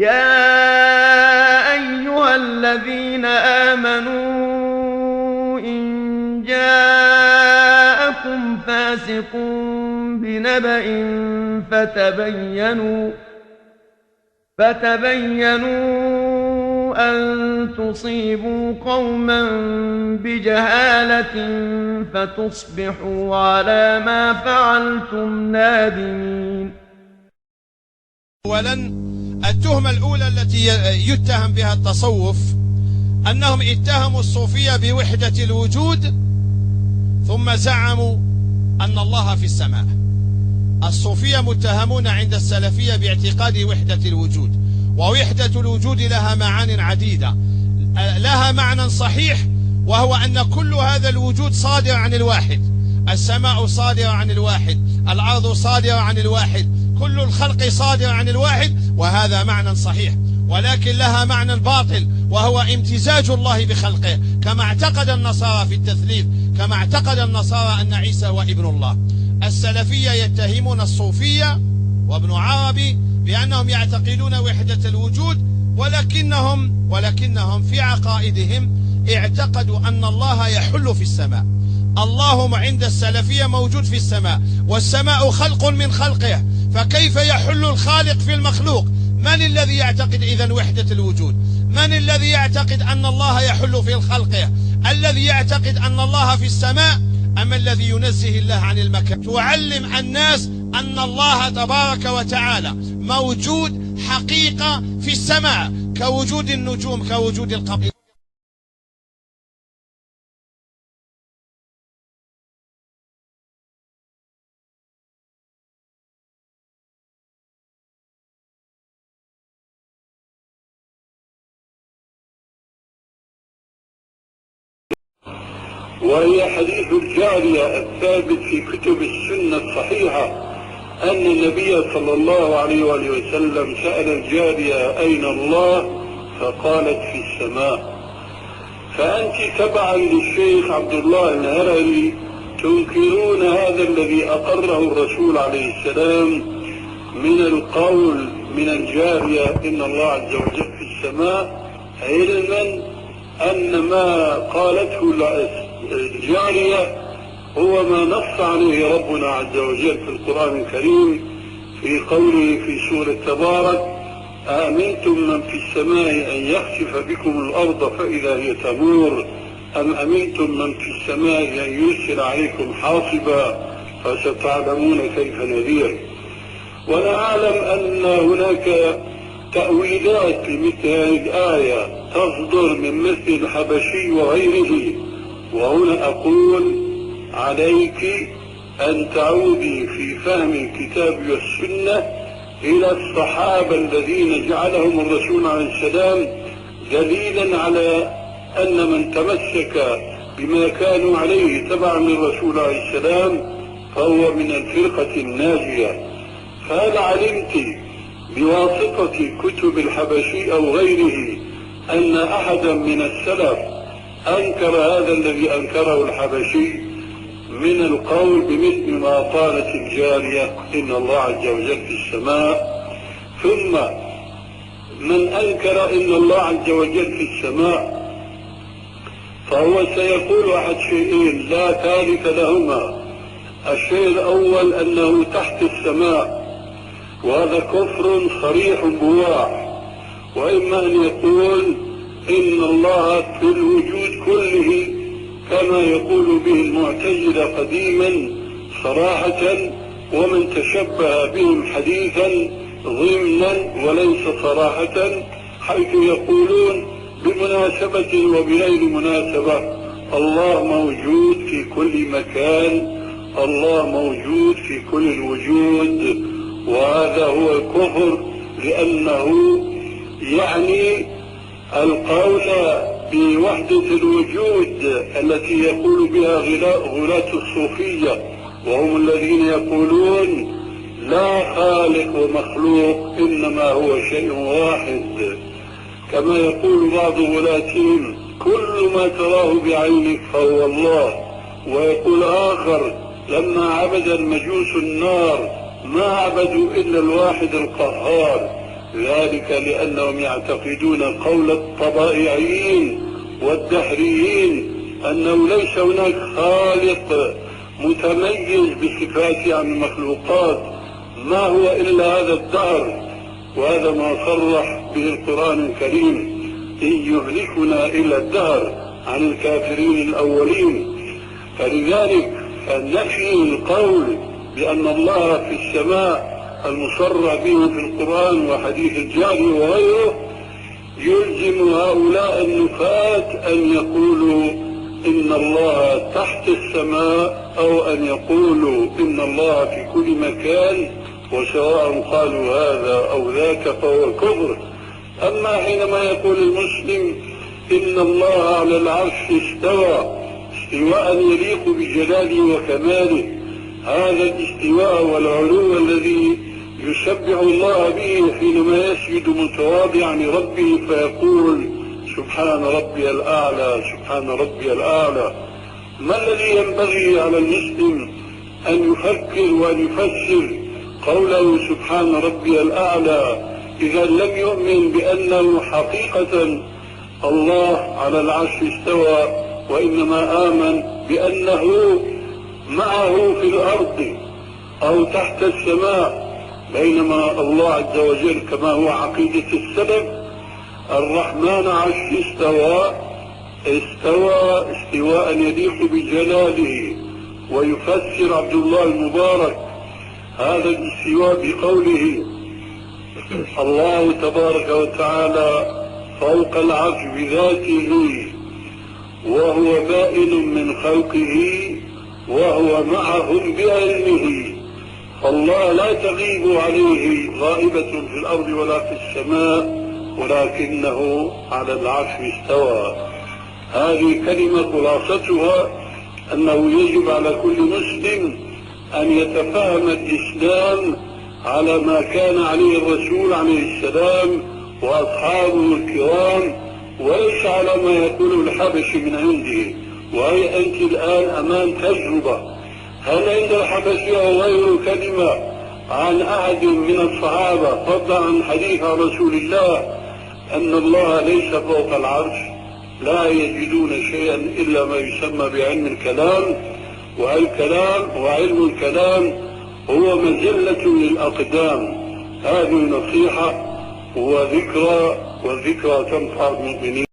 يا أيها الذين آمنوا إن جاءكم فاسق بنبأ فتبينوا أن تصيبوا قوما بجهالة فتصبحوا على ما فعلتم نادمين. أولا، التهمة الأولى التي يتهم بها التصوف أنهم اتهموا الصوفية بوحدة الوجود ثم زعموا أن الله في السماء. الصوفية متهمون عند السلفية باعتقاد وحدة الوجود، ووحدة الوجود لها معان عديدة. لها معنى صحيح، وهو أن كل هذا الوجود صادر عن الواحد. السماء صادرة عن الواحد، الأرض صادرة عن الواحد، كل الخلق صادر عن الواحد، وهذا معنى صحيح. ولكن لها معنى باطل، وهو امتزاج الله بخلقه، كما اعتقد النصارى في التثليث، كما اعتقد النصارى أن عيسى هو ابن الله. السلفية يتهمون الصوفية وابن عربي بأنهم يعتقدون وحدة الوجود، ولكنهم في عقائدهم اعتقدوا أن الله يحل في السماء. الله عند السلفية موجود في السماء، والسماء خلق من خلقه، فكيف يحل الخالق في المخلوق؟ من الذي يعتقد إذن وحدة الوجود؟ من الذي يعتقد أن الله يحل في خلقه؟ الذي يعتقد أن الله في السماء أم الذي ينزه الله عن المكان؟ تعلم الناس أن الله تبارك وتعالى موجود حقيقة في السماء، كوجود النجوم، كوجود القمر. وهي حديث الجارية الثابت في كتب السنة الصحيحة أن النبي صلى الله عليه وآله وسلم سأل الجارية أين الله؟ فقالت في السماء. فأنت تبعا للشيخ عبد الله الهرلي تنكرون هذا الذي أقره الرسول عليه السلام من القول من الجارية إن الله عز وجل في السماء، علما أن ما قالته الجارية هو ما نص عليه ربنا عز وجل في القرآن الكريم في قوله في سورة تبارك: أأمنتم من في السماء أن يخسف بكم الأرض فإذا هي تمور أم أمنتم من في السماء أن يرسل عليكم حاصبا فستعلمون كيف نذير. وأنا أعلم أن هناك تأويلات لمثل هذه الآية تصدر من مثل الحبشي وغيره، وهنا أقول عليك أن تعودي في فهم الكتاب والسنة إلى الصحابة الذين جعلهم الرسول عليه السلام دليلا على أن من تمسك بما كانوا عليه تبعا للرسول عليه السلام فهو من الفرقة الناجية. فهل علمت بواسطة كتب الحبشي أو غيره أن أحدا من السلف أنكر هذا الذي أنكره الحبشي من القول بمثل ما قالت الجارية إن الله عز وجل في السماء؟ ثم من أنكر إن الله عز وجل في السماء فهو سيقول أحد شيئين لا ثالث لهما. الشيء الأول أنه تحت السماء، وهذا كفر صريح بواح، وإما أن يقول إن الله في الوجود كله كما يقول به المعتزلة قديما صراحة، ومن تشبه بهم حديثا ضمنا وليس صراحة، حيث يقولون بمناسبة وبغير مناسبة الله موجود في كل مكان، الله موجود في كل الوجود. وهذا هو الكفر، لأنه يعني القول بوحدة الوجود التي يقول بها غلاة الصوفية، وهم الذين يقولون لا خالق ومخلوق إنما هو شيء واحد، كما يقول بعض غلاتهم كل ما تراه بعينك فهو الله. ويقول آخر لما عبد المجوس النار ما عبدوا إلا الواحد القهار، ذلك لأنهم يعتقدون قول الطبائعيين والدهريين أنه ليس هناك خالق متميز بصفاته عن المخلوقات، ما هو إلا هذا الدهر. وهذا ما صرح به القرآن الكريم: إن يهلكنا إلا الدهر عن الكافرين الأولين. فلذلك فنفي القول بأن الله في السماء المصرح به في القرآن وحديث الجاري وغيره يلزم هؤلاء النفاة أن يقولوا إن الله تحت السماء، أو أن يقولوا إن الله في كل مكان، وسواء قالوا هذا أو ذاك فهو كفر. أما حينما يقول المسلم إن الله على العرش استوى استواء يليق بجلاله وكماله، هذا الاستواء والعلو الذي يسبح الله به حينما يسجد متواضعا لربه فيقول سبحان ربي الأعلى سبحان ربي الأعلى. ما الذي ينبغي على المسلم أن يفكر وأن يفسر قوله سبحان ربي الأعلى إذا لم يؤمن بأنه حقيقة الله على العرش استوى، وإنما آمن بأنه معه في الأرض أو تحت السماء، بينما الله عز وجل كما هو عقيدة السلف الرحمن عرش استوى استواء يليق بجلاله. ويفسر عبد الله المبارك هذا الاستواء بقوله الله تبارك وتعالى فوق العرش بذاته وهو بائن من خلقه وهو معهم بعلمه، فالله لا تغيب عليه غائبة في الأرض ولا في السماء ولكنه على العرش استوى. هذه كلمة خلاصتها أنه يجب على كل مسلم أن يتفهم الإسلام على ما كان عليه الرسول عليه السلام وأصحابه الكرام، وليس على ما يقوله الحبش من عنده. وهي أنت الآن أمام تجربة، هل عند الحبشي أو غيره كلمة عن أحد من الصحابة فضلا عن حديث عن رسول الله أن الله ليس فوق العرش؟ لا يجدون شيئا إلا ما يسمى بعلم الكلام، والكلام وعلم الكلام هو مزلة للأقدام. هذه نصيحة وذكرى، والذكرى تنفع المؤمنين.